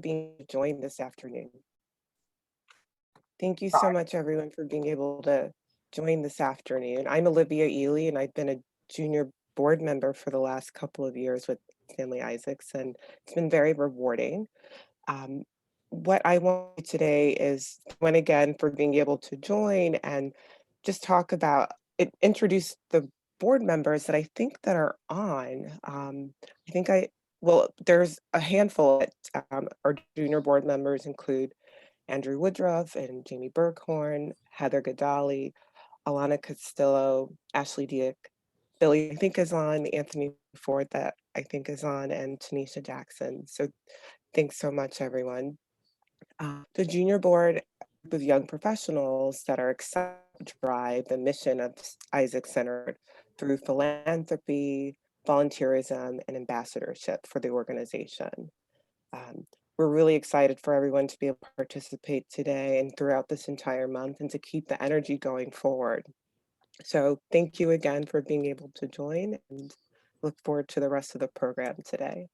being joined this afternoon. Thank you so much, everyone, for being able to join this afternoon. I'm Olivia Ely, and I've been a junior board member for the last couple of years with Family Isaacs, and it's been very rewarding. Um, what I want today is when again for being able to join and just talk about it, introduce the board members that I think that are on. I think well, there's a handful that our junior board members include Andrew Woodruff and Jamie Berghorn, Heather Gadali, Alana Castillo, Ashley Diek, Billy I think is on, Anthony Ford that I think is on, and Tanisha Jackson. So thanks so much, everyone. The junior board with young professionals that are excited to drive the mission of Isaac Center through philanthropy, volunteerism, and ambassadorship for the organization. Um, we're really excited for everyone to be able to participate today and throughout this entire month and to keep the energy going forward. So thank you again for being able to join and look forward to the rest of the program today.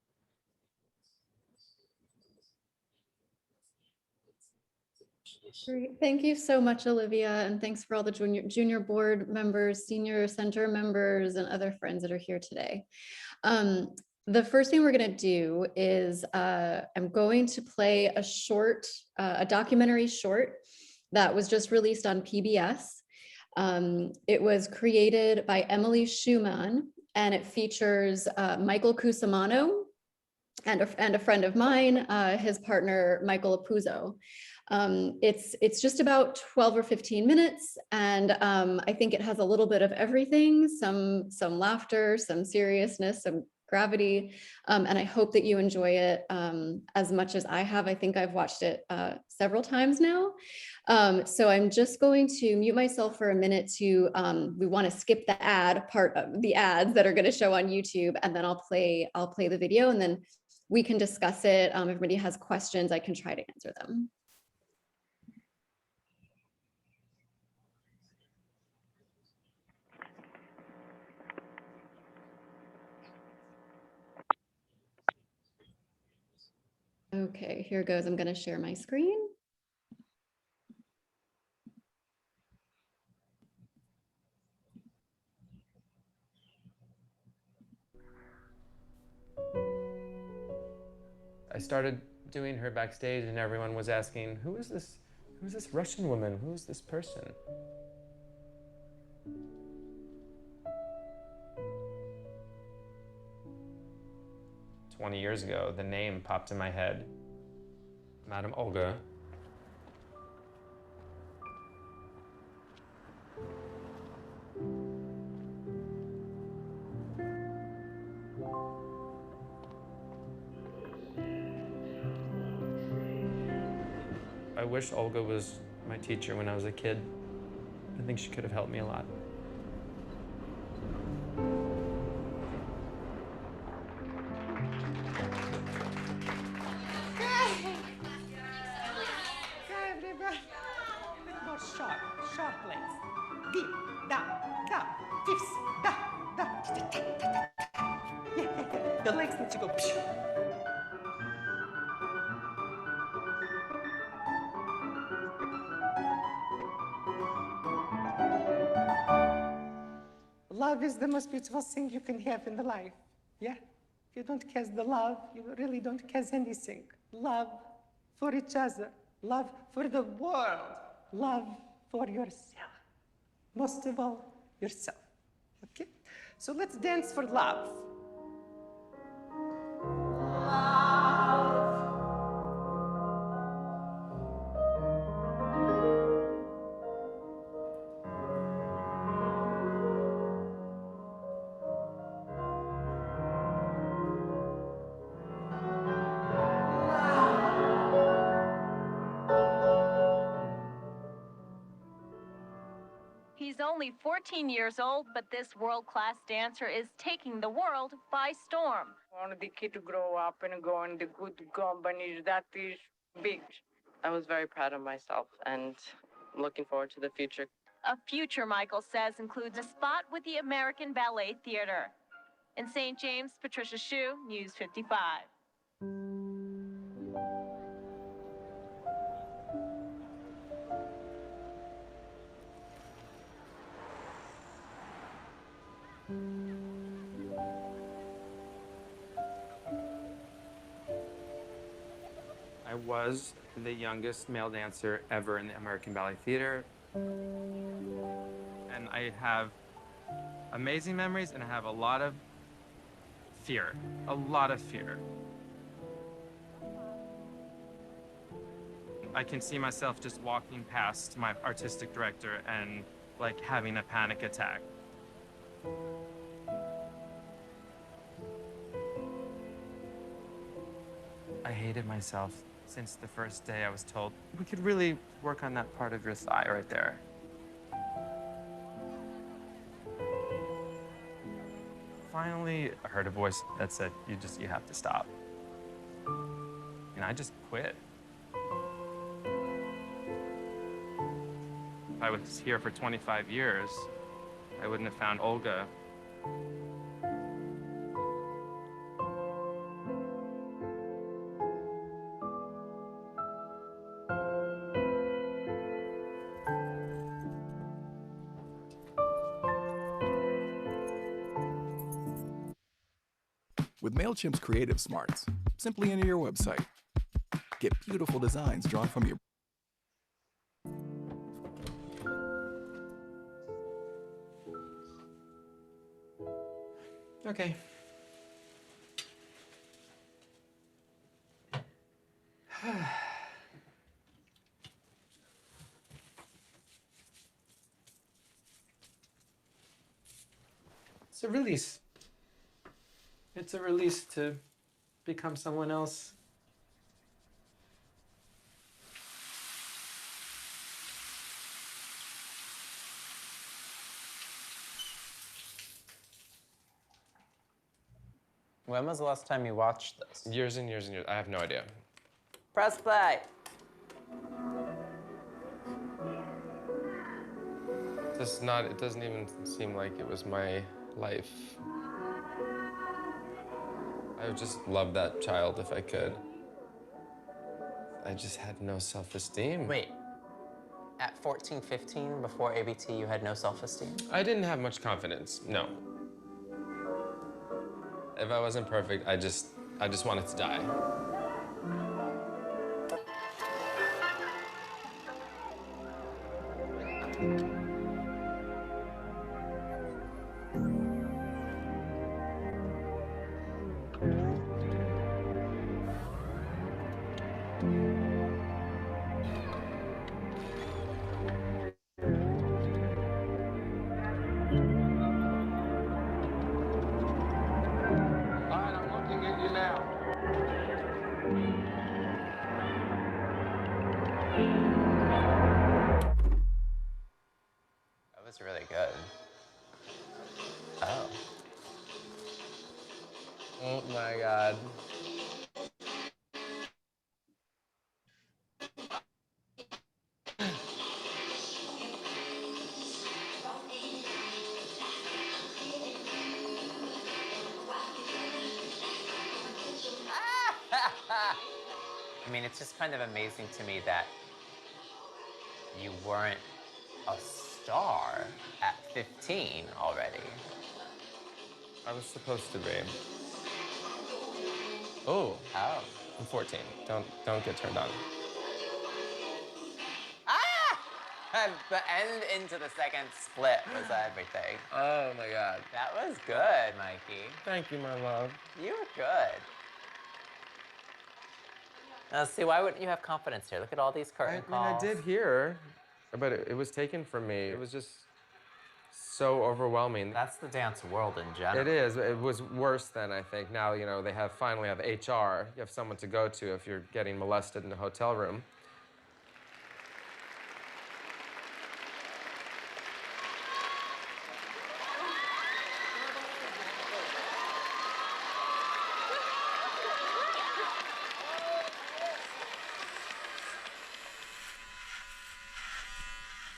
Great. Thank you so much, Olivia, and thanks for all the junior board members, senior center members, and other friends that are here today. The first thing we're going to do is I'm going to play a short, a documentary short that was just released on PBS. It was created by Emily Schumann, and it features Michael Cusimano and a friend of mine, his partner, Michael Apuzzo. It's just about 12 or 15 minutes, and I think it has a little bit of everything, some laughter, some seriousness, some gravity, and I hope that you enjoy it as much as I have. I think I've watched it several times now. So I'm just going to mute myself for a minute to, we want to skip the ad part of the ads that are going to show on YouTube, and then I'll play the video, and then we can discuss it. If everybody has questions, I can try to answer them. Okay, here goes. I'm going to share my screen. I started doing her backstage and everyone was asking, who is this Russian woman? Who is this person? "20 years ago, the name popped in my head. Madame Olga. I wish Olga was my teacher when I was a kid. I think she could have helped me a lot. More sharp legs. Deep, down, fifths, da. Yeah. The legs need to go. Love is the most beautiful thing you can have in the life. Yeah? If you don't catch the love, you really don't catch anything. Love for each other. Love for the world. Love for yourself. Most of all, yourself. Okay? So let's dance for love. He's only 14 years old, but this world-class dancer is taking the world by storm. I want the kid to grow up and go in the good company. That is big. I was very proud of myself and looking forward to the future. A future, Michael says, includes a spot with the American Ballet Theater. In St. James, Patricia Hsu, News 55. I was the youngest male dancer ever in the American Ballet Theater. And I have amazing memories, and I have a lot of fear. A lot of fear. I can see myself just walking past my artistic director and like having a panic attack. I hated myself since the first day I was told, we could really work on that part of your thigh right there. Finally, I heard a voice that said, you have to stop. And I just quit. If I was here for 25 years, I wouldn't have found Olga. With MailChimp's Creative Smarts, simply enter your website. Get beautiful designs drawn from your Okay. It's a release. It's a release to become someone else. When was the last time you watched this? Years and years and years. I have no idea. Press play. It doesn't even seem like it was my life. I would just love that child if I could. I just had no self-esteem. Wait, at 14, 15, before ABT, you had no self-esteem? I didn't have much confidence, no. If I wasn't perfect, I just wanted to die. That was really good. Oh. Oh my God. I mean, it's just kind of amazing to me that you weren't a star at 15 already. I was supposed to be. Oh, Oh. I'm 14. Don't get turned on. Ah! The end into the second split was everything. Oh my God. That was good, Mikey. Thank you, my love. You were good. Now, see, why wouldn't you have confidence here? Look at all these curtain calls. I did hear, but it was taken from me. It was just so overwhelming. That's the dance world in general. It is. It was worse than I think. Now, they finally have HR. You have someone to go to if you're getting molested in a hotel room.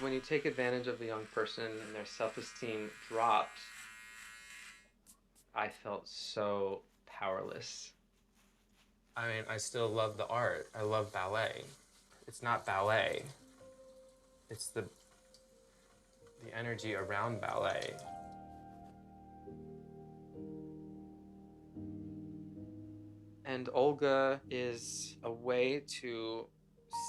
When you take advantage of a young person and their self-esteem drops, I felt so powerless. I mean, I still love the art. I love ballet. It's not ballet. It's the energy around ballet. And Olga is a way to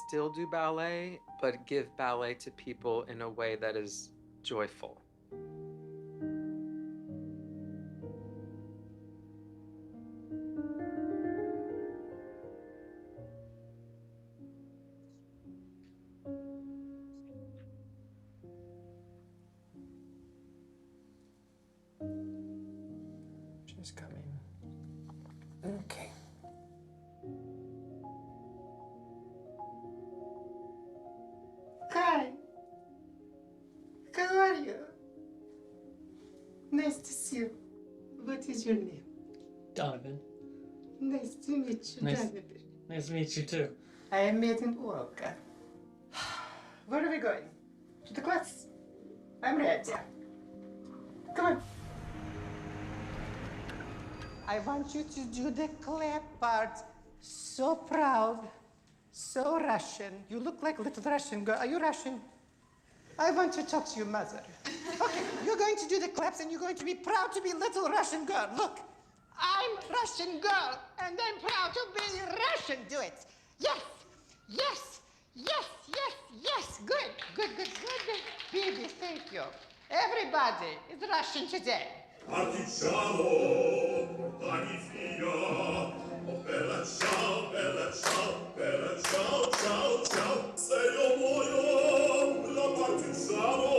still do ballet, but give ballet to people in a way that is joyful. She's coming. Okay. Hi. How are you? Nice to see you. What is your name? Donovan. Nice to meet you, Nice. Donovan. Nice to meet you too. I am meeting Olga. Where are we going? To the class? I'm ready. Come on. I want you to do the clap part. So proud, so Russian. You look like a little Russian girl. Are you Russian? I want to talk to your mother. Okay, you're going to do the claps and you're going to be proud to be little Russian girl. Look, I'm Russian girl and I'm proud to be Russian. Do it. Yes, yes, yes, yes, yes. Good, good, good, good. Baby, thank you. Everybody is Russian today. Partigiano, portami via. Oh, bella ciao, bella ciao, bella ciao, ciao, ciao. Se io muoio da partigiano,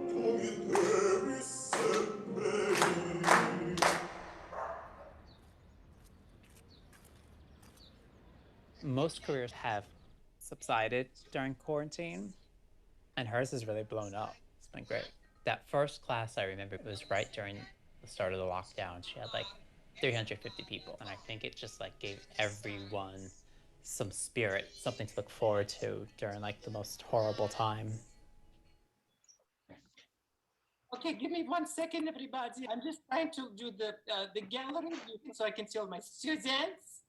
tu mi devi seppellire. Most careers have subsided during quarantine, and hers has really blown up. It's been great. That first class I remember, it was right during the start of the lockdown. She had like 350 people, and I think it just like gave everyone some spirit, something to look forward to during like the most horrible time. Okay, give me 1 second, everybody. I'm just trying to do the gallery so I can see all my students.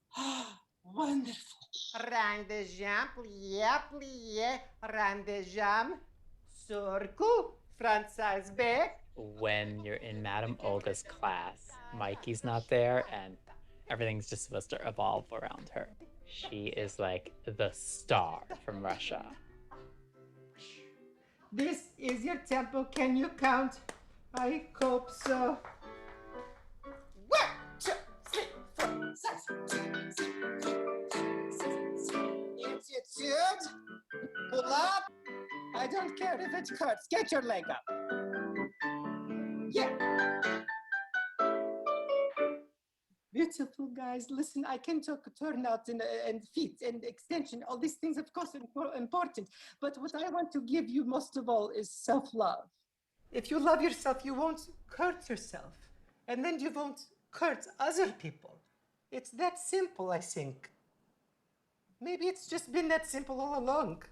Wonderful. Rang de jambe, plie, plie, rang de jambe, circle, front size back. When you're in Madame Olga's class, Mikey's not there, and everything's just supposed to evolve around her. She is like the star from Russia. This is your tempo. Can you count? I hope so. 1, 2, 3, 4, 6. Attitude. Pull up. I don't care if it hurts. Get your leg up. Yeah. Beautiful guys. Listen, I can talk turnout and feet and extension. All these things, of course, are important. But what I want to give you most of all is self-love. If you love yourself, you won't hurt yourself. And then you won't hurt other people. It's that simple, I think. Maybe it's just been that simple all along.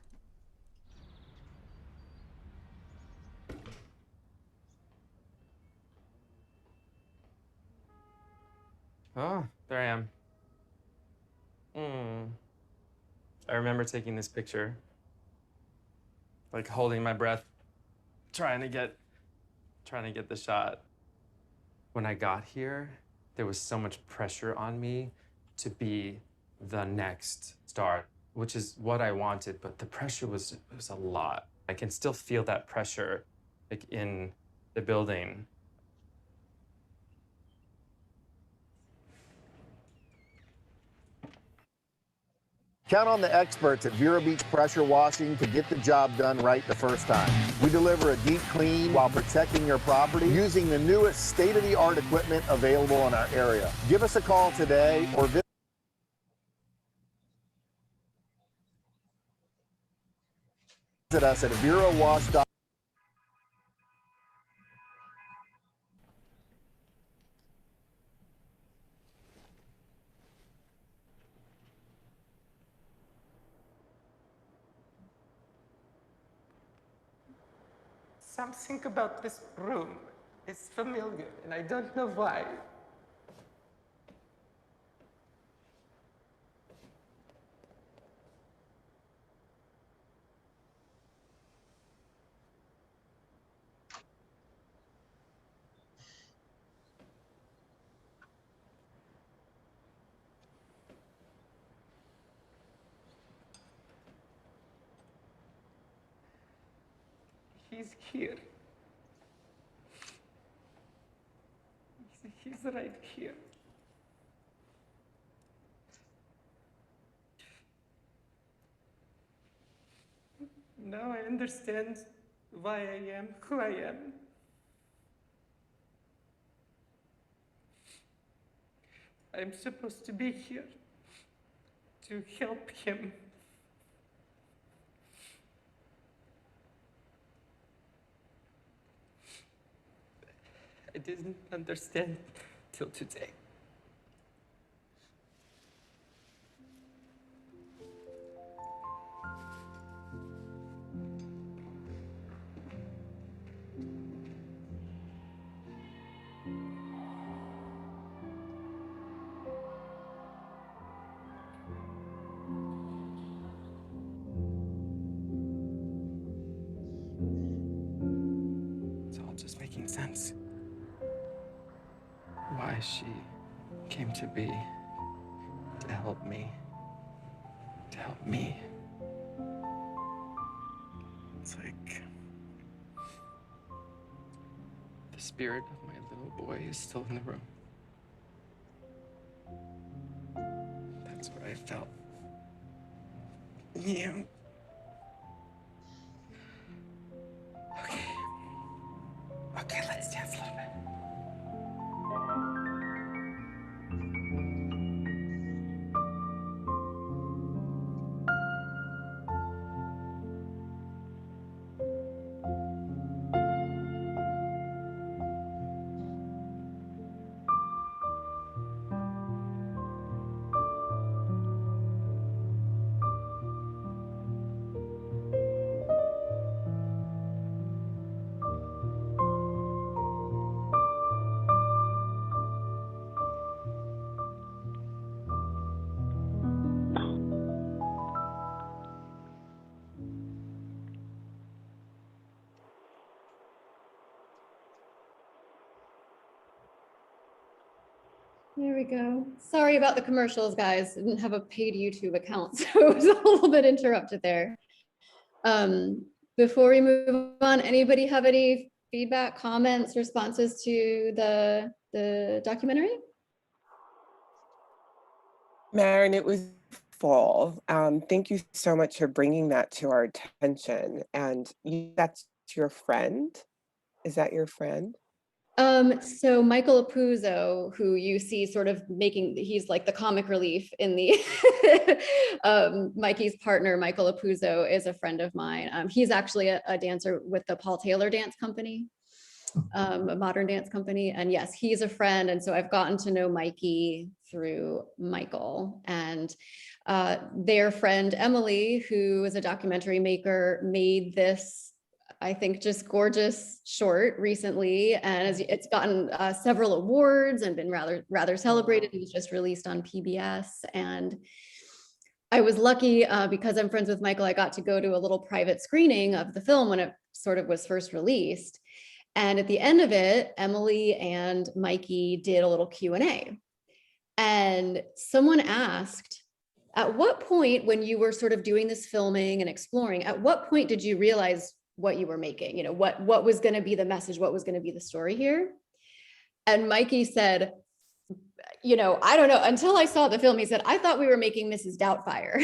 Oh, there I am. I remember taking this picture, like holding my breath, trying to get the shot. When I got here, there was so much pressure on me to be the next star, which is what I wanted, but the pressure was a lot. I can still feel that pressure like in the building. Count on the experts at Vero Beach Pressure Washing to get the job done right the first time. We deliver a deep clean while protecting your property using the newest state-of-the-art equipment available in our area. Give us a call today or visit us at VeroWash.com. Something about this room is familiar, and I don't know why. He's here. He's right here. Now I understand why I am who I am. I'm supposed to be here to help him. I didn't understand till today. It's all just making sense. Why she came to be, to help me, to help me. It's like the spirit of my little boy is still in the room. That's what I felt. Yeah. Okay. Okay, let's dance a little bit. There we go. Sorry about the commercials, guys. Didn't have a paid YouTube account, so it was a little bit interrupted there. Before we move on, anybody have any feedback, comments, responses to the documentary? Maren, it was full. Thank you so much for bringing that to our attention. And that's your friend? Is that your friend? So Michael Apuzzo, who you see sort of making, he's like the comic relief in the, Mikey's partner, Michael Apuzzo, is a friend of mine. He's actually a dancer with the Paul Taylor Dance Company, a modern dance company. And yes, he's a friend. And so I've gotten to know Mikey through Michael, and their friend Emily, who is a documentary maker, made this, I think, just gorgeous short recently, and it's gotten several awards and been rather celebrated. It was just released on PBS, and I was lucky because I'm friends with Michael. I got to go to a little private screening of the film when it sort of was first released, and at the end of it, Emily and Mikey did a little Q&A, and someone asked, at what point, when you were sort of doing this filming and exploring, at what point did you realize what you were making, what was going to be the message, what was going to be the story here? And Mikey said, I don't know, until I saw the film, he said, I thought we were making Mrs. Doubtfire.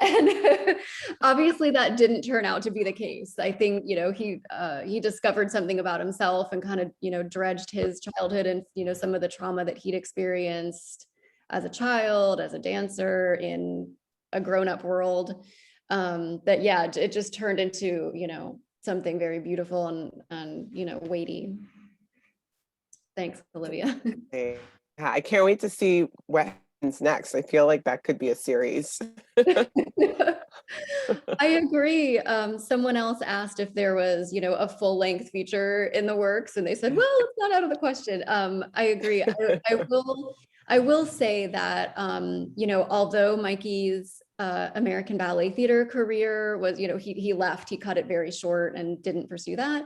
And obviously that didn't turn out to be the case. I think, he discovered something about himself and kind of, dredged his childhood and, some of the trauma that he'd experienced as a child, as a dancer in a grown-up world. It just turned into, something very beautiful and weighty. Thanks, Olivia. I can't wait to see what happens next. I feel like that could be a series. I agree. Someone else asked if there was, a full-length feature in the works, and they said, well, it's not out of the question. I agree. I will say that, although Mikey's American Ballet Theater career was, he left, he cut it very short and didn't pursue that.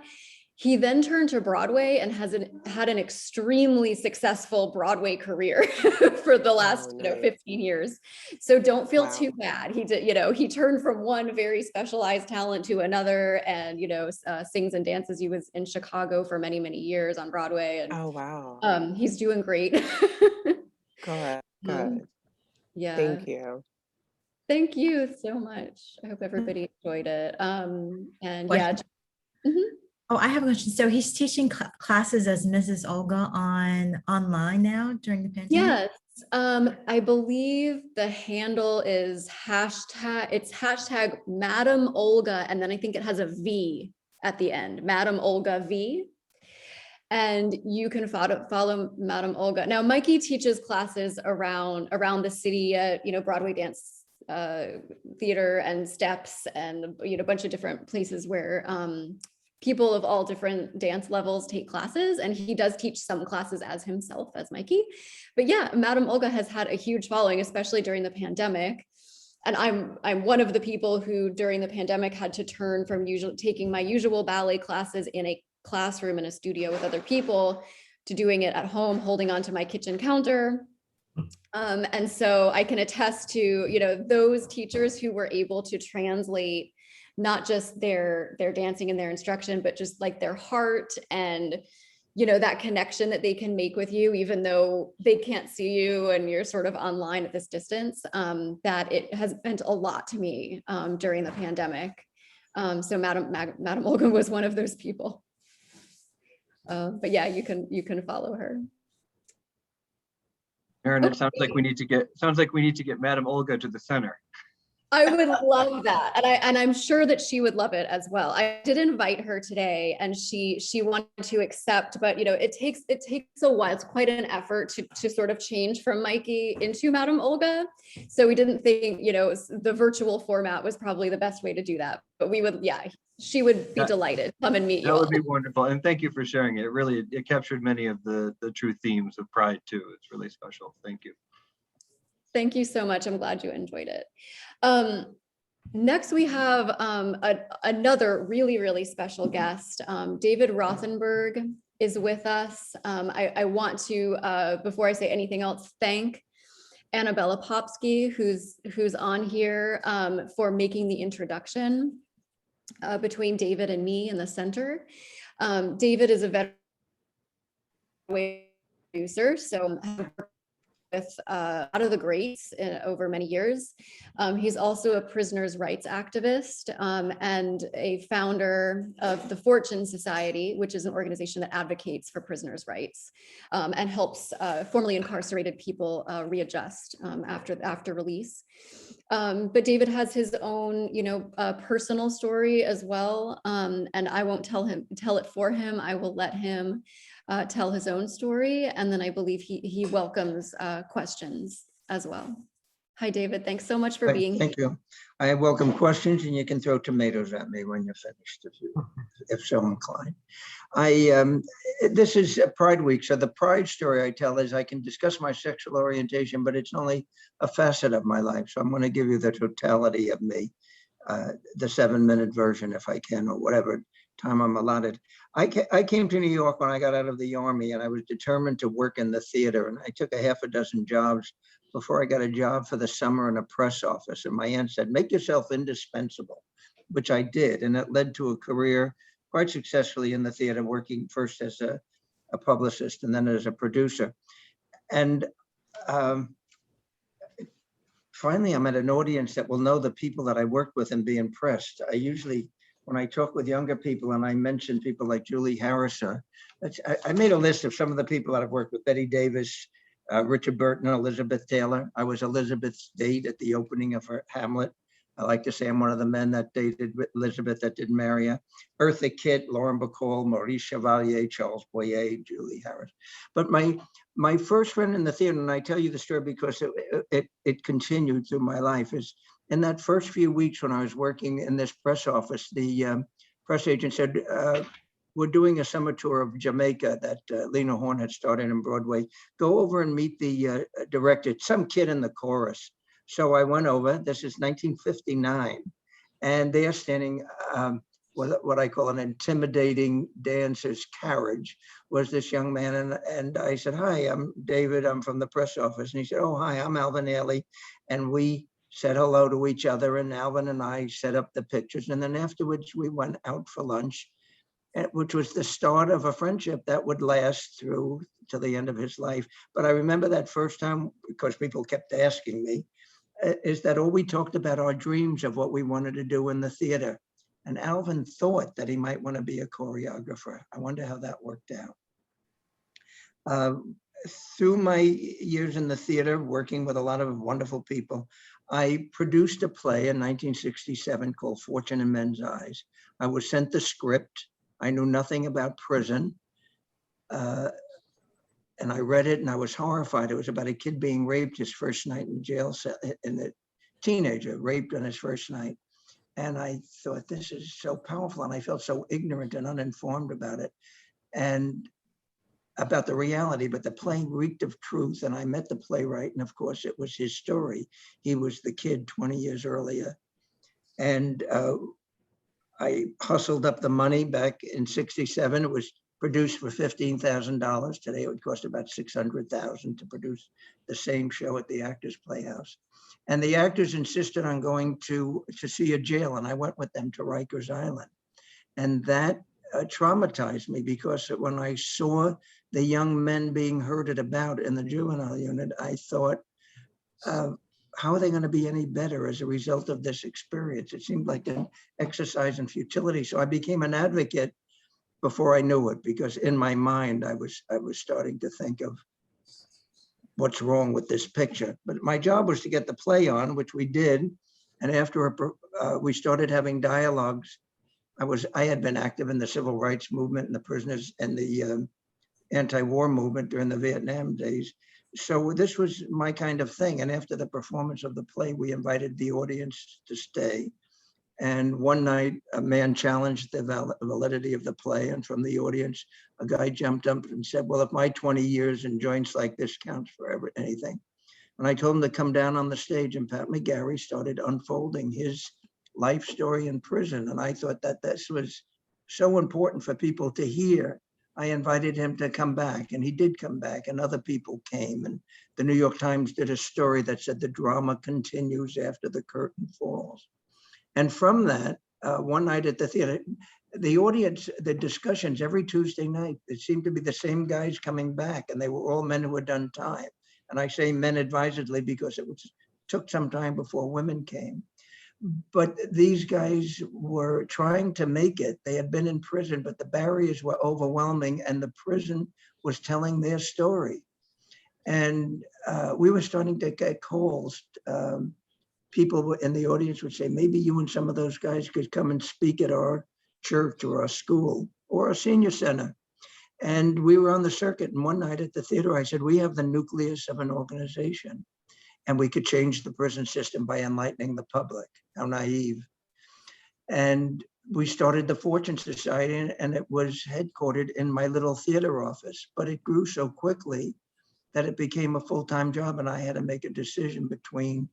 He then turned to Broadway and had an extremely successful Broadway career for the last 15 years. So don't feel too bad. He did, he turned from one very specialized talent to another, and sings and dances. He was in Chicago for many, many years on Broadway, and Oh, wow. he's doing great. Good. Good. Yeah. Thank you. Thank you so much. I hope everybody enjoyed it. And yeah. Oh, I have a question. So he's teaching classes as Mrs. Olga online now during the pandemic? Yes. I believe the handle is hashtag Madam Olga, and then I think it has a V at the end, Madam Olga V. And you can follow Madam Olga. Now, Mikey teaches classes around the city at Broadway Dance Theater and Steps, and a bunch of different places where people of all different dance levels take classes, and he does teach some classes as himself, as Mikey. But yeah, Madam Olga has had a huge following, especially during the pandemic. And I'm one of the people who during the pandemic had to turn from taking my usual ballet classes in a classroom in a studio with other people to doing it at home, holding onto my kitchen counter. And so I can attest to, those teachers who were able to translate not just their dancing and their instruction, but just like their heart and, that connection that they can make with you, even though they can't see you and you're sort of online at this distance, that it has meant a lot to me during the pandemic. So Madam Olga was one of those people. But yeah, you can follow her. Erin, it sounds like we need to get Madam Olga to the center. I would love that. And I'm sure that she would love it as well. I did invite her today, and she wanted to accept, but it takes a while. It's quite an effort to sort of change from Mikey into Madam Olga. So we didn't think, the virtual format was probably the best way to do that. But she would be delighted. Come and meet you. That would be wonderful. And thank you for sharing it. It captured many of the true themes of Pride too. It's really special. Thank you. Thank you so much. I'm glad you enjoyed it. Next, we have another really, really special guest. David Rothenberg is with us. I want to, before I say anything else, thank Annabella Popsky, who's on here, for making the introduction between David and me in the center. David is a veteran producer, so with out of the greats over many years. He's also a prisoners' rights activist and a founder of the Fortune Society, which is an organization that advocates for prisoners' rights and helps formerly incarcerated people readjust after release. But David has his own, personal story as well, and I won't tell it for him. I will let him tell his own story, and then I believe he welcomes questions as well. Hi, David. Thanks so much for being here. Thank you. I welcome questions, and you can throw tomatoes at me when you're finished, if so inclined. This is Pride Week, so the Pride story I tell is I can discuss my sexual orientation, but it's only a facet of my life. So I'm going to give you the totality of me, the 7-minute version, if I can, or whatever time I'm allotted. I came to New York when I got out of the Army, and I was determined to work in the theater, and I took a half a dozen jobs before I got a job for the summer in a press office. And my aunt said, make yourself indispensable, which I did. And it led to a career quite successfully in the theater, working first as a publicist and then as a producer. And finally, I'm at an audience that will know the people that I worked with and be impressed. I usually, when I talk with younger people and I mention people like Julie Harris, I made a list of some of the people that I've worked with: Betty Davis, Richard Burton, and Elizabeth Taylor. I was Elizabeth's date at the opening of her Hamlet. I like to say I'm one of the men that dated Elizabeth that didn't marry her. Eartha Kitt, Lauren Bacall, Maurice Chevalier, Charles Boyer, Julie Harris. But my first friend in the theater, and I tell you the story because it continued through my life, is in that first few weeks when I was working in this press office, the press agent said, we're doing a summer tour of Jamaica that Lena Horne had started in Broadway. Go over and meet the director, some kid in the chorus. So I went over, this is 1959, and they're standing what I call an intimidating dancer's carriage, was this young man. And I said, hi, I'm David. I'm from the press office. And he said, oh, hi, I'm Alvin Ailey. And we said hello to each other. And Alvin and I set up the pictures. And then afterwards, we went out for lunch, which was the start of a friendship that would last through to the end of his life. But I remember that first time, because people kept asking me, is that all we talked about our dreams of what we wanted to do in the theater. And Alvin thought that he might want to be a choreographer. I wonder how that worked out. Through my years in the theater, working with a lot of wonderful people, I produced a play in 1967 called Fortune in Men's Eyes. I was sent the script. I knew nothing about prison. And I read it and I was horrified. It was about a kid being raped his first night in jail, and a teenager raped on his first night. And I thought, this is so powerful. And I felt so ignorant and uninformed about it and about the reality, but the play reeked of truth. And I met the playwright, and of course it was his story. He was the kid 20 years earlier. And I hustled up the money back in 67. It was produced for $15,000. Today it would cost about $600,000 to produce the same show at the Actors Playhouse. And the actors insisted on going to see a jail, and I went with them to Rikers Island. And that traumatized me, because when I saw the young men being herded about in the juvenile unit, I thought, how are they going to be any better as a result of this experience? It seemed like an exercise in futility. So I became an advocate before I knew it, because in my mind, I was starting to think of what's wrong with this picture. But my job was to get the play on, which we did. And after we started having dialogues, I had been active in the civil rights movement and the prisoners and the anti-war movement during the Vietnam days. So this was my kind of thing. And after the performance of the play, we invited the audience to stay. And one night, a man challenged the validity of the play. And from the audience, a guy jumped up and said, well, if my 20 years in joints like this counts for anything. And I told him to come down on the stage, and Pat McGarry started unfolding his life story in prison. And I thought that this was so important for people to hear. I invited him to come back, and he did come back, and other people came. And the New York Times did a story that said the drama continues after the curtain falls. And from that, one night at the theater, the audience, the discussions every Tuesday night, it seemed to be the same guys coming back, and they were all men who had done time. And I say men advisedly because it took some time before women came. But these guys were trying to make it. They had been in prison, but the barriers were overwhelming, and the prison was telling their story. And we were starting to get calls. People in the audience would say, maybe you and some of those guys could come and speak at our church or our school or our senior center. And we were on the circuit. And one night at the theater, I said, we have the nucleus of an organization, and we could change the prison system by enlightening the public. How naive. And we started the Fortune Society, and it was headquartered in my little theater office, but it grew so quickly that it became a full-time job, and I had to make a decision between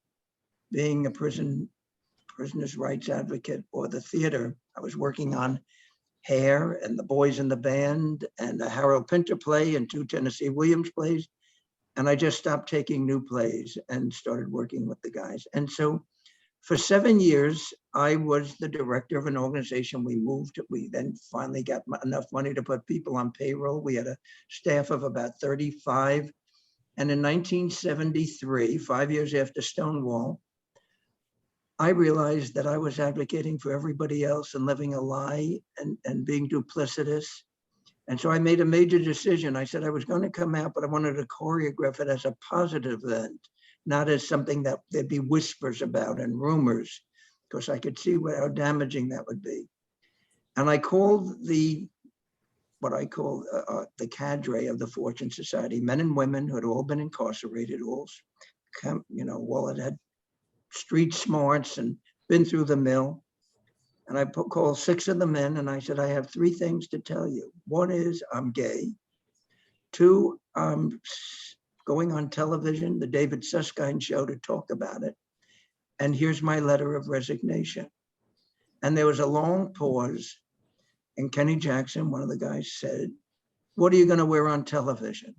being a prisoner's rights advocate or the theater. I was working on Hair and The Boys in the Band and a Harold Pinter play and 2 Tennessee Williams plays. And I just stopped taking new plays and started working with the guys. And so for 7 years, I was the director of an organization. We then finally got enough money to put people on payroll. We had a staff of about 35. And in 1973, 5 years after Stonewall, I realized that I was advocating for everybody else and living a lie and being duplicitous. And so I made a major decision. I said I was going to come out, but I wanted to choreograph it as a positive event, not as something that there'd be whispers about and rumors, because I could see how damaging that would be. And I called what I call the cadre of the Fortune Society, men and women who had all been incarcerated, all had had street smarts and been through the mill. And I called 6 of the men, and I said, I have 3 things to tell you. 1 is I'm gay. 2, I'm going on television, the David Susskind show, to talk about it. And here's my letter of resignation. And there was a long pause. And Kenny Jackson, one of the guys, said, "What are you going to wear on television?"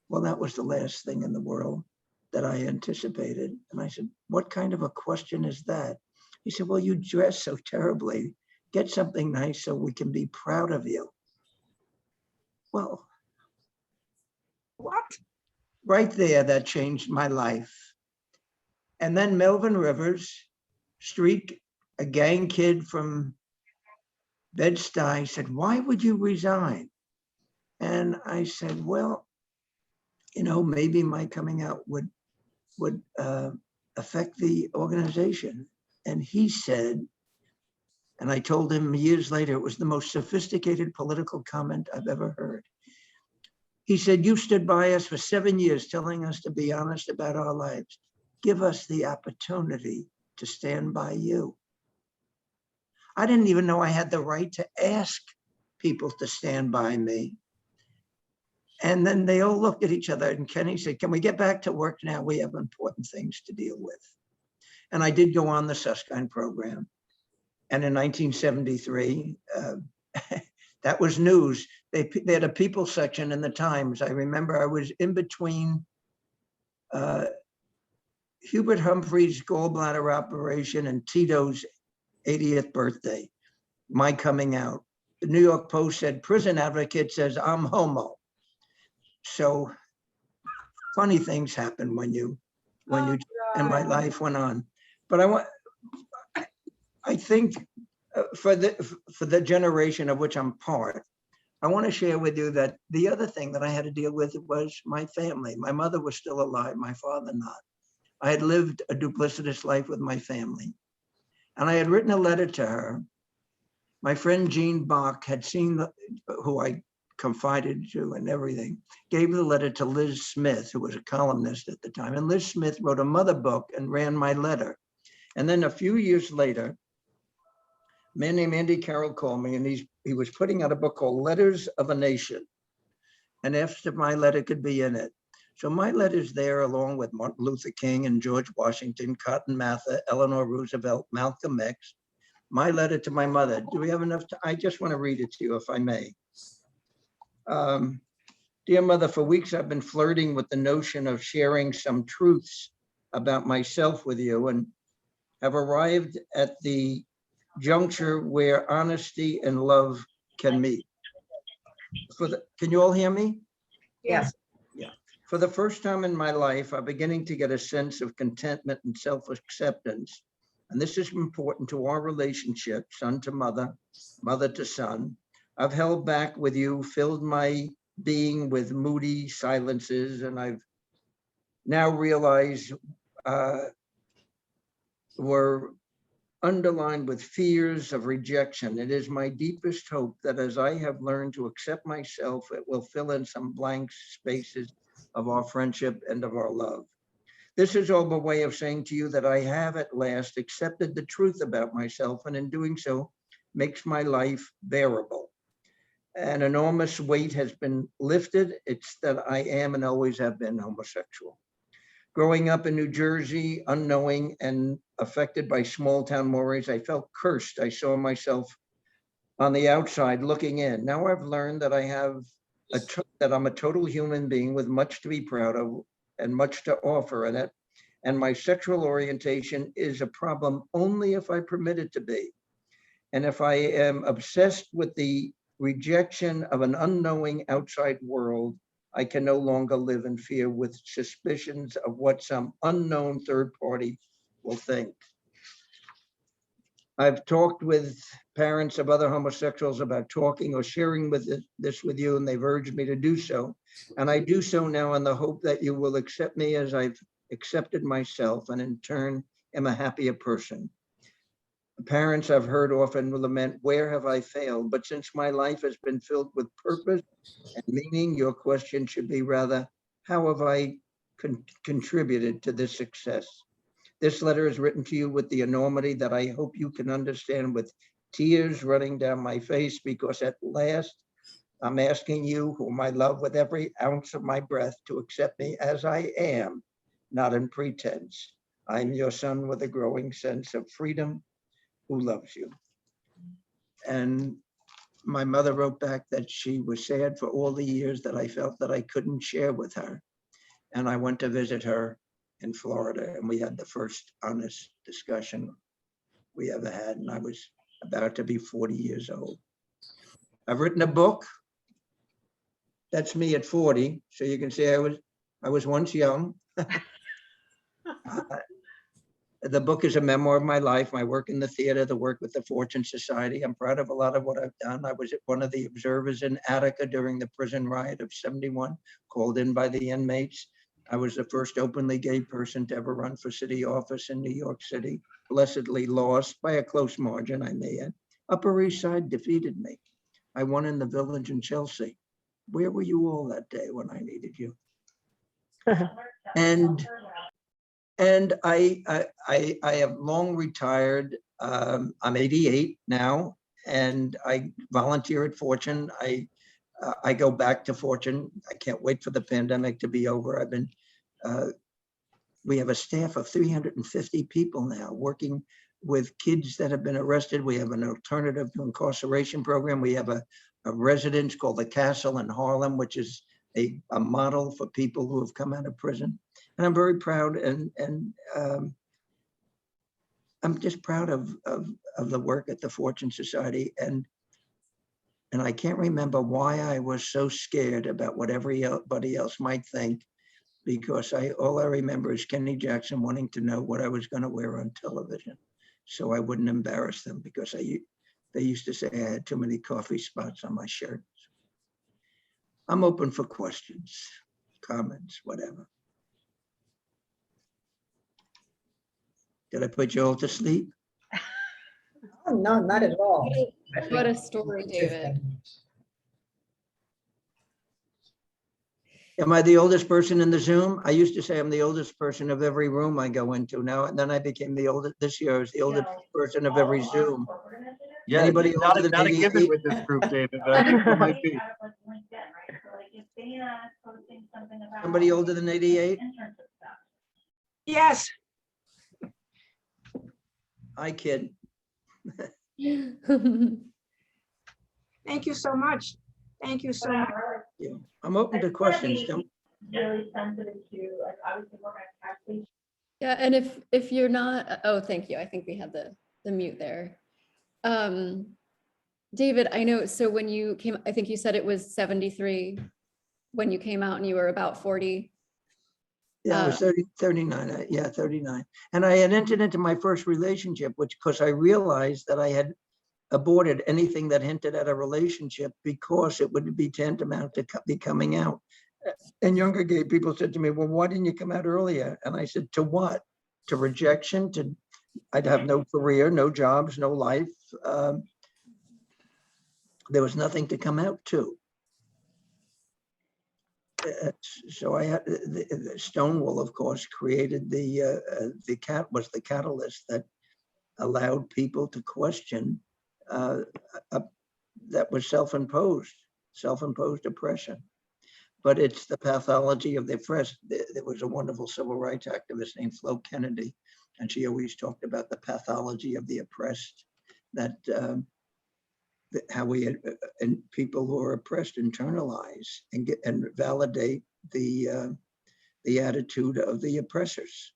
Well, that was the last thing in the world that I anticipated. And I said, "What kind of a question is that?" He said, "Well, you dress so terribly. Get something nice so we can be proud of you." Well, what? Right there, that changed my life. And then Melvin Rivers, a gang kid from Bed-Stuy, said, "Why would you resign?" And I said, "Well, maybe my coming out would affect the organization." And he said, and I told him years later, it was the most sophisticated political comment I've ever heard. He said, "You stood by us for 7 years telling us to be honest about our lives. Give us the opportunity to stand by you." I didn't even know I had the right to ask people to stand by me. And then they all looked at each other, and Kenny said, "Can we get back to work now? We have important things to deal with." And I did go on the Susskind program. And in 1973, that was news. They had a people section in the Times. I remember I was in between Hubert Humphrey's gallbladder operation and Tito's 80th birthday, my coming out. The New York Post said, "Prison advocate says I'm homo." So funny things happen when you, and my life went on. But I think for the generation of which I'm part, I want to share with you that the other thing that I had to deal with was my family. My mother was still alive, my father not. I had lived a duplicitous life with my family. And I had written a letter to her. My friend Jean Bach had seen, who I confided to and everything, gave the letter to Liz Smith, who was a columnist at the time. And Liz Smith wrote a mother book and ran my letter. And then a few years later, a man named Andy Carroll called me, and he was putting out a book called Letters of a Nation, and asked if my letter could be in it. So my letter's there along with Martin Luther King and George Washington, Cotton Mather, Eleanor Roosevelt, Malcolm X. My letter to my mother. Do we have enough time? I just want to read it to you, if I may. Dear mother, for weeks I've been flirting with the notion of sharing some truths about myself with you, and have arrived at the juncture where honesty and love can meet. Can you all hear me? Yes. Yeah. For the first time in my life, I'm beginning to get a sense of contentment and self-acceptance. And this is important to our relationship, son to mother, mother to son. I've held back with you, filled my being with moody silences, and I've now realized were underlined with fears of rejection. It is my deepest hope that as I have learned to accept myself, it will fill in some blank spaces of our friendship and of our love. This is all by way of saying to you that I have at last accepted the truth about myself, and in doing so makes my life bearable. An enormous weight has been lifted. It's that I am and always have been homosexual. Growing up in New Jersey, unknowing and affected by small town mores, I felt cursed. I saw myself on the outside looking in. Now I've learned that that I'm a total human being with much to be proud of and much to offer in it. And my sexual orientation is a problem only if I permit it to be. And if I am obsessed with the rejection of an unknowing outside world, I can no longer live in fear with suspicions of what some unknown third party will think. I've talked with parents of other homosexuals about talking or sharing this with you, and they've urged me to do so. And I do so now in the hope that you will accept me as I've accepted myself, and in turn am a happier person. Parents I've heard often lament, where have I failed? But since my life has been filled with purpose and meaning, your question should be rather, how have I contributed to this success? This letter is written to you with the enormity that I hope you can understand, with tears running down my face, because at last I'm asking you, whom I love with every ounce of my breath, to accept me as I am, not in pretense. I'm your son with a growing sense of freedom who loves you. And my mother wrote back that she was sad for all the years that I felt that I couldn't share with her. And I went to visit her in Florida, and we had the first honest discussion we ever had, and I was about to be 40 years old. I've written a book. That's me at 40, so you can see I was once young. The book is a memoir of my life, my work in the theater, the work with the Fortune Society. I'm proud of a lot of what I've done. I was one of the observers in Attica during the prison riot of '71, called in by the inmates. I was the first openly gay person to ever run for city office in New York City. Blessedly lost by a close margin, I may add. Upper East Side defeated me. I won in the Village in Chelsea. Where were you all that day when I needed you? And I have long retired. I'm 88 now, and I volunteer at Fortune. I go back to Fortune. I can't wait for the pandemic to be over. We have a staff of 350 people now working with kids that have been arrested. We have an alternative to incarceration program. We have a residence called the Castle in Harlem, which is a model for people who have come out of prison. And I'm very proud, and I'm just proud of the work at the Fortune Society. And I can't remember why I was so scared about what everybody else might think, because all I remember is Kenny Jackson wanting to know what I was going to wear on television, so I wouldn't embarrass them, because they used to say I had too many coffee spots on my shirt. I'm open for questions, comments, whatever. Did I put you all to sleep? Oh, no, not at all. What a story, David. Am I the oldest person in the Zoom? I used to say I'm the oldest person of every room I go into now, and then I became the oldest. This year I was the oldest person of every Zoom. Yeah, Anybody not older than a given 88? with this group, David, but I think there might be. Somebody older than 88? Yes. I kid. Thank you so much. Thank you so much. Yeah. I'm open to questions. Really sensitive to, like, obviously we're going to taxation. Yeah, and if you're not, oh, thank you. I think we had the mute there. David, I know, so when you came, I think you said it was 73 when you came out and you were about 40. Yeah, I was 39. Yeah, 39. And I had entered into my first relationship, because I realized that I had aborted anything that hinted at a relationship, because it would be tantamount to be coming out. And younger gay people said to me, well, why didn't you come out earlier? And I said, to what? To rejection? I'd have no career, no jobs, no life. There was nothing to come out to. So I had the Stonewall, of course, created the catalyst that allowed people to question that was self-imposed oppression. But it's the pathology of the oppressed. There was a wonderful civil rights activist named Flo Kennedy, and she always talked about the pathology of the oppressed, that how we and people who are oppressed internalize and validate the attitude of the oppressors.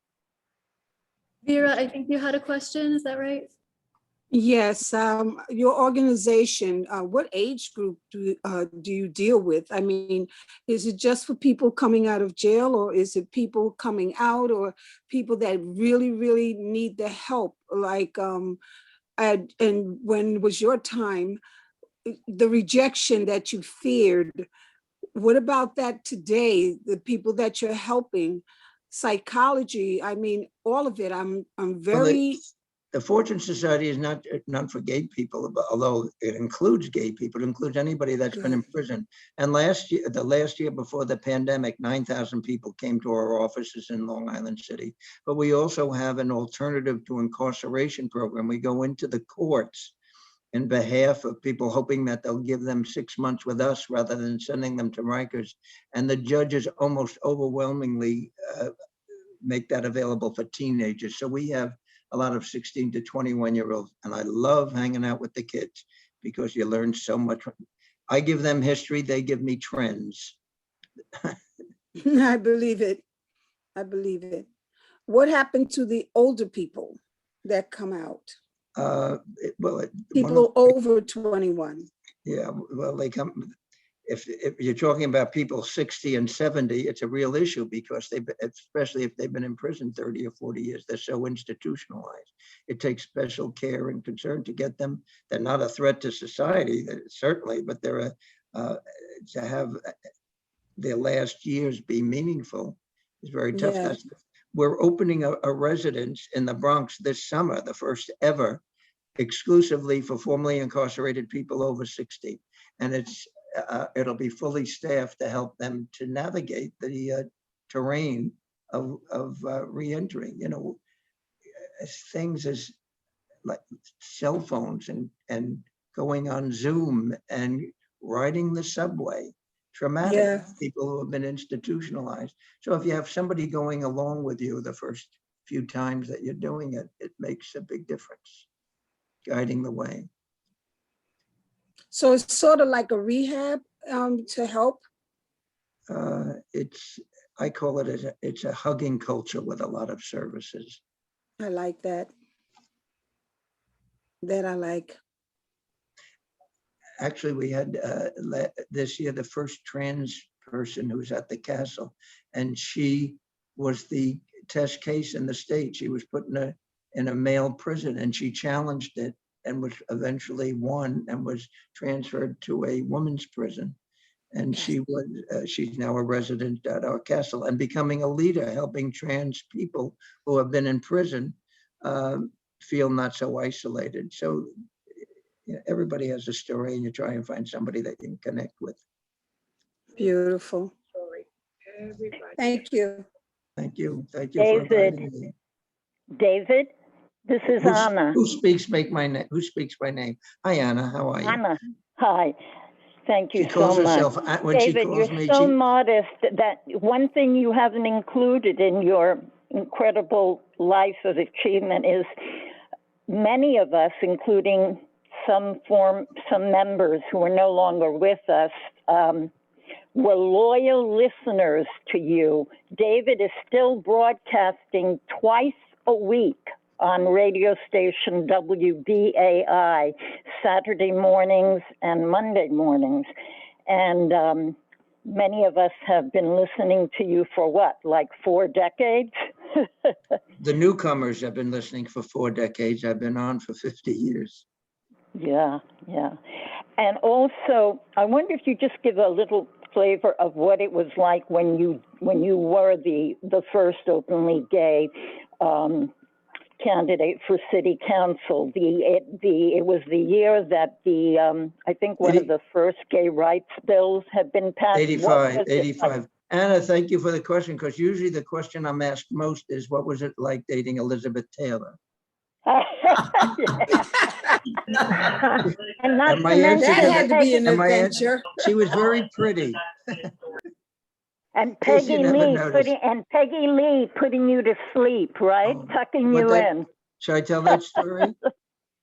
Vera, I think you had a question, is that right? Yes, your organization, what age group do you deal with? I mean, is it just for people coming out of jail, or is it people coming out, or people that really, really need the help? Like, and when was your time, the rejection that you feared, what about that today? The people that you're helping, psychology, I mean, all of it, I'm very... The Fortune Society is not for gay people, although it includes gay people. It includes anybody that's been in prison. And the last year before the pandemic, 9,000 people came to our offices in Long Island City. But we also have an alternative to incarceration program. We go into the courts in behalf of people, hoping that they'll give them 6 months with us rather than sending them to Rikers. And the judges almost overwhelmingly make that available for teenagers. So we have a lot of 16 to 21-year-olds. And I love hanging out with the kids because you learn so much. I give them history, they give me trends. I believe it. I believe it. What happened to the older people that come out? People over 21. Yeah, well, they come, if you're talking about people 60 and 70, it's a real issue because especially if they've been in prison 30 or 40 years, they're so institutionalized. It takes special care and concern to get them. They're not a threat to society, certainly, but they're to have their last years be meaningful is very tough. Yeah. We're opening a residence in the Bronx this summer, the first ever, exclusively for formerly incarcerated people over 60. And it'll be fully staffed to help them to navigate the terrain of re-entering, things as like cell phones and going on Zoom and riding the subway. Traumatic. Yeah. People who have been institutionalized. So if you have somebody going along with you the first few times that you're doing it, it makes a big difference, guiding the way. So it's sort of like a rehab to help? I call it, it's a hugging culture with a lot of services. I like that. That I like. Actually, we had this year the first trans person who was at the castle, and she was the test case in the state. She was put in a male prison, and she challenged it and was eventually won and was transferred to a women's prison. And she's now a resident at our castle and becoming a leader, helping trans people who have been in prison feel not so isolated. So everybody has a story, and you try and find somebody that you can connect with. Beautiful. Thank you. Thank you. Thank you David. for inviting me. David, this is Anna. Who speaks by name? Hi, Anna. How are you? Anna, hi. Thank you She calls so much. herself, when she David, calls you're me, so modest that one thing you haven't included in your incredible life of achievement is many of us, including some members who are no longer with us, were loyal listeners to you. David is still broadcasting twice a week on radio station WBAI, Saturday mornings and Monday mornings. And many of us have been listening to you for what, like 4 decades? The newcomers have been listening for 4 decades. I've been on for 50 years. Yeah, yeah. And also, I wonder if you just give a little flavor of what it was like when you were the first openly gay candidate for city council. It was the year that I think one of the first gay rights bills had been passed. 85. Anna, thank you for the question, because usually the question I'm asked most is, what was it like dating Elizabeth Taylor? And not my to answer mention That had to be an and my adventure. she was very pretty. And Guess you Peggy never Lee noticed. putting you to sleep, right? Tucking you in. Should I tell that story?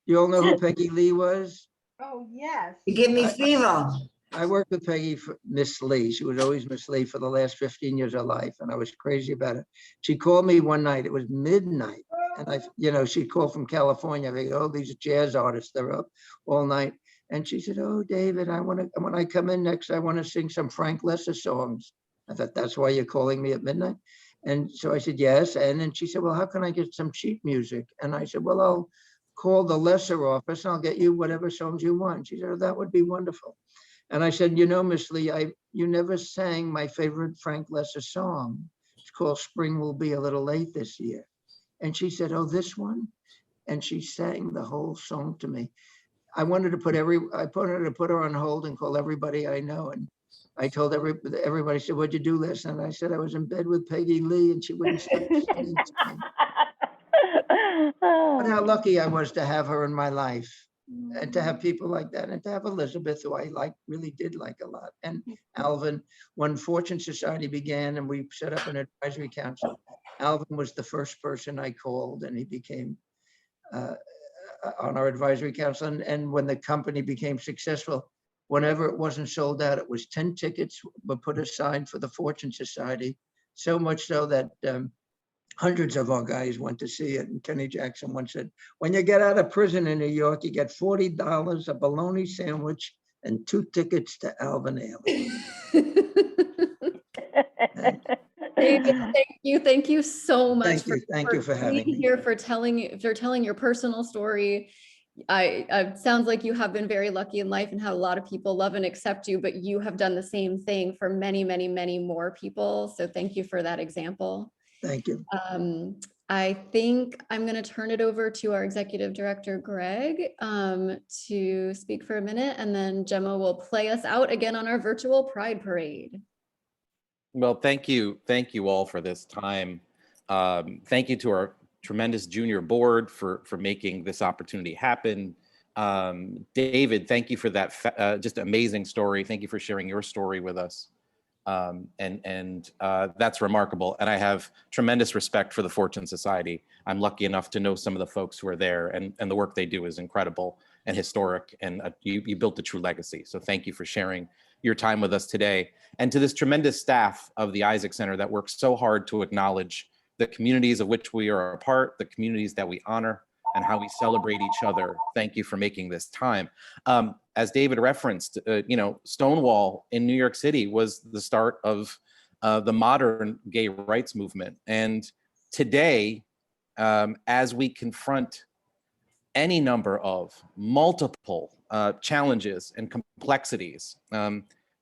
You all know who Peggy Lee was? Oh, yes. You give me fever. I worked with Peggy, Miss Lee. She was always Miss Lee for the last 15 years of life, and I was crazy about it. She called me one night. It was midnight, and she called from California. They go, oh, these jazz artists, they're up all night. And she said, oh, David, when I come in next, I want to sing some Frank Lesser songs. I thought, that's why you're calling me at midnight? And so I said, yes. And then she said, well, how can I get some cheap music? And I said, well, I'll call the Lesser office and I'll get you whatever songs you want. She said, oh, that would be wonderful. And I said, Miss Lee, you never sang my favorite Frank Lesser song. It's called Spring Will Be a Little Late This Year. And she said, oh, this one? And she sang the whole song to me. I wanted to put her on hold and call everybody I know. And I told everybody, said, what'd you do last night? I said, I was in bed with Peggy Lee and she wouldn't stop singing to me. But how lucky I was to have her in my life. And to have people like that, and to have Elizabeth, who I really did like a lot, and Alvin. When Fortune Society began and we set up an advisory council, Alvin was the first person I called, and he became on our advisory council. And when the company became successful, whenever it wasn't sold out, it was 10 tickets were put aside for the Fortune Society. So much so that hundreds of our guys went to see it. And Kenny Jackson once said, when you get out of prison in New York, you get $40, a bologna sandwich, and 2 tickets to Alvin Ailey. David, thank you so much. Thank you for having being me. here, for telling your personal story. I sounds like you have been very lucky in life and had a lot of people love and accept you, but you have done the same thing for many, many, many more people. So thank you for that example. Thank you. I think I'm going to turn it over to our executive director, Greg, to speak for a minute, and then Gemma will play us out again on our virtual Pride Parade. Well, thank you all for this time. Thank you to our tremendous junior board for making this opportunity happen. David, thank you for that just amazing story. Thank you for sharing your story with us. That's remarkable. And I have tremendous respect for the Fortune Society. I'm lucky enough to know some of the folks who are there, and the work they do is incredible and historic, and you built a true legacy. So thank you for sharing your time with us today. And to this tremendous staff of the Isaac Center that works so hard to acknowledge the communities of which we are a part, the communities that we honor, and how we celebrate each other. Thank you for making this time. As David referenced, Stonewall in New York City was the start of the modern gay rights movement. And today, as we confront any number of multiple challenges and complexities,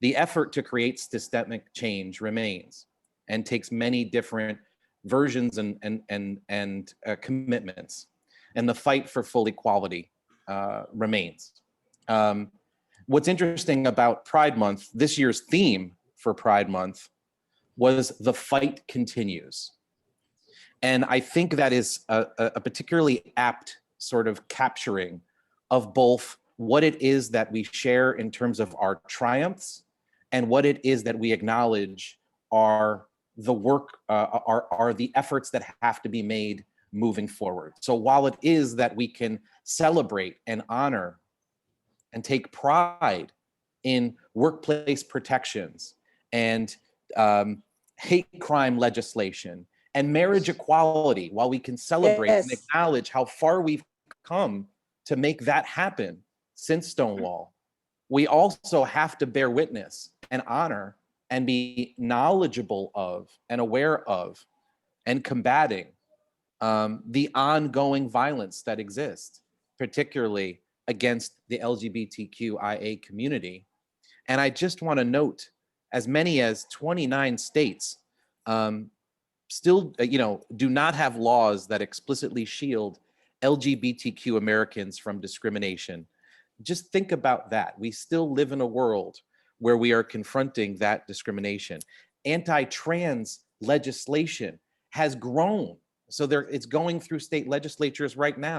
the effort to create systemic change remains and takes many different versions and commitments. And the fight for full equality remains. What's interesting about Pride Month, this year's theme for Pride Month was "The Fight Continues." And I think that is a particularly apt sort of capturing of both what it is that we share in terms of our triumphs and what it is that we acknowledge are the work, are the efforts that have to be made moving forward. So while it is that we can celebrate and honor and take pride in workplace protections and hate crime legislation and marriage equality, while we can celebrate and acknowledge how far we've come to make that happen since Stonewall, we also have to bear witness and honor and be knowledgeable of and aware of and combating the ongoing violence that exists, particularly against the LGBTQIA community. And I just want to note, as many as 29 states still, do not have laws that explicitly shield LGBTQ Americans from discrimination. Just think about that. We still live in a world where we are confronting that discrimination. Anti-trans legislation has grown. So it's going through state legislatures right now.